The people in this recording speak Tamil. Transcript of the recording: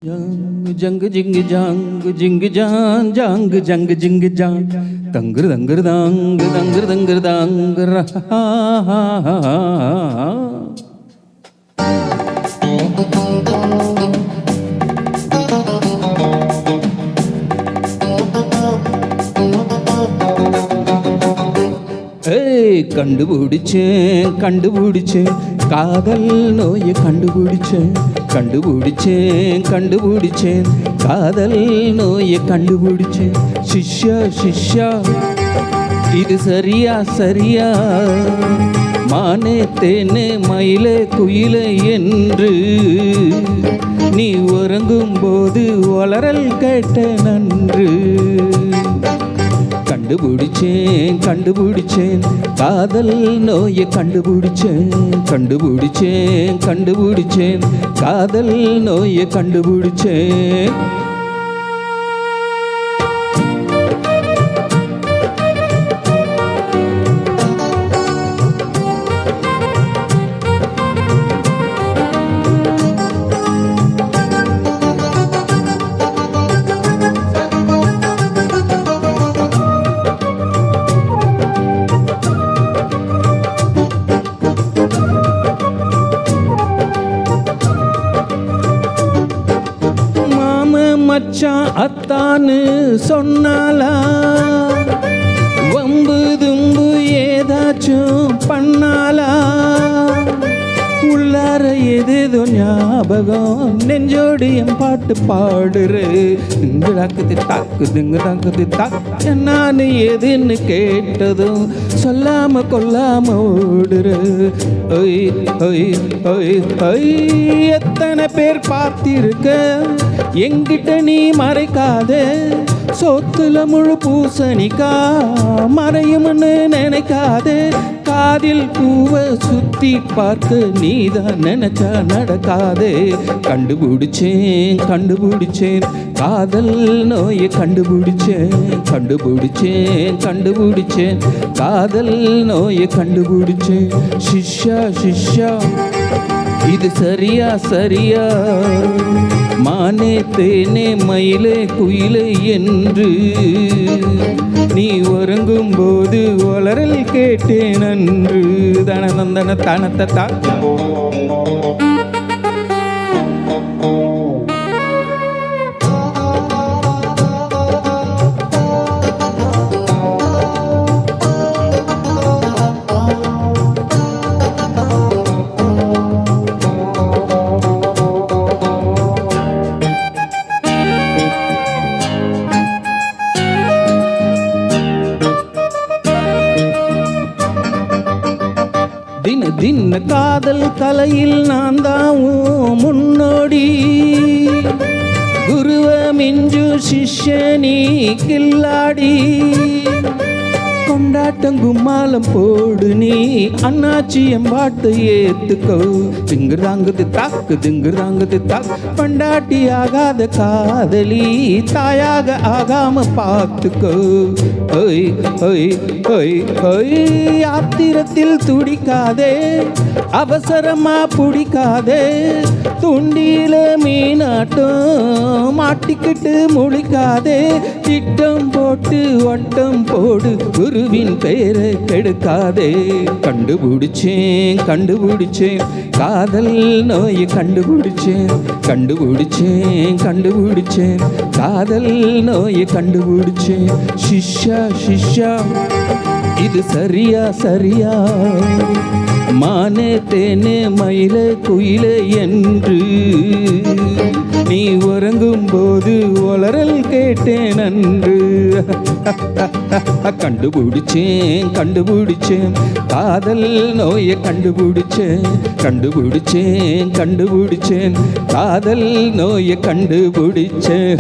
ஜங்கு ஜிங்கு ஜாங்கு ஜிங்கு ஜான் ஜாங்கு ஜங்கு ஜிங்கு ஜாங் தங்குரு தங்குரு தாங்கு தங்குரு தங்குரு தாங்கு கண்டுபிடிச்சேன் கண்டுபிடிச்சேன் காதல் நோயை கண்டுபிடிச்சேன் கண்டுபிடிச்சேன் கண்டுபிடிச்சேன் காதல் நோயை கண்டுபிடிச்சேன் சிஷ்யா சிஷ்யா இது சரியா சரியா மானே தேனே மயிலே குயிலே என்று நீ உறங்கும் போது வளரல் கேட்ட நன்று கண்டுபிடிச்சேன் கண்டுபிடிச்சேன் காதல் நோயை கண்டுபிடிச்சேன் கண்டுபிடிச்சேன் கண்டுபிடிச்சேன் காதல் நோயை கண்டுபிடிச்சேன் மச்சான் அத்தான்னு சொன்னாலா வம்பு தும்பு ஏதாச்சும் பண்ணாலா உள்ளார ஏதேதோ ஞாபகம் நெஞ்சோடு என் பாட்டு பாடுறு திங்குதாக்குது தாக்குதுங்க தாக்குது தாக்கு நான் எதுன்னு கேட்டதும் சொல்லாம கொல்லாம ஓடுறு ஒய் ஒய் ஒய் ஒய் எத்தனை பேர் பார்த்திருக்க எங்கிட்ட நீ மறைக்காதே சொத்துல முழு பூசணிக்கா மறையும்னு நினைக்காதே காதில் பூவை சுத்தி பார்த்து நீதான் நினைச்சா நடக்காதே கண்டுபிடிச்சேன் கண்டுபிடிச்சேன் காதல் நோயை கண்டுபிடிச்சேன் கண்டுபிடிச்சேன் கண்டுபிடிச்சேன் காதல் நோயை கண்டுபிடிச்சேன் சிஷ்யா சிஷ்யா இது சரியா சரியா மானே தேனே மயிலே குயிலே என்று நீ உறங்கும் போது வளரல் கேட்டேன் அன்று தனந்தன தனத்தா தின தின காதல் கலையில் நான் தான் முன்னோடி குருவ மிஞ்சு சிஷ்யனி கில்லாடி கொண்டாட்டம் கும்மாலம் போடு நீ அண்ணாச்சி எம்பாட்டு ஏத்துக்கோ திங்குறாங்குது தாக்கு திங்குறாங்குது தாக்கு பண்டாட்டி ஆகாத காதலி தாயாக ஆகாம பார்த்துக்கோ ஒய் ஒய் ஒய் ஒய் ஆத்திரத்தில் துடிக்காதே அவசரமா பிடிக்காதே துண்டியில மீனாட்டம் மாட்டிக்கிட்டு முழிக்காதே திட்டம் போட்டு வட்டம் போடு குருவின் பெயரை கெடுக்காதே கண்டுபிடிச்சேன் கண்டுபிடிச்சேன் காதல் நோயை கண்டுபிடிச்சேன் கண்டுபிடிச்சேன் கண்டுபிடிச்சேன் காதல் நோயை கண்டுபிடிச்சேன் சிஷ்யா சிஷ்யா இது சரியா சரியா மானே தேனே மயிலே குயிலே என்று நீ உறங்கும் போது வளரல் கேட்டேன் அன்று கண்டுபிடிச்சேன் கண்டுபிடிச்சேன் காதல் நோயை கண்டுபிடிச்சேன் கண்டுபிடிச்சேன் கண்டுபிடிச்சேன் காதல் நோயை கண்டுபிடிச்சேன்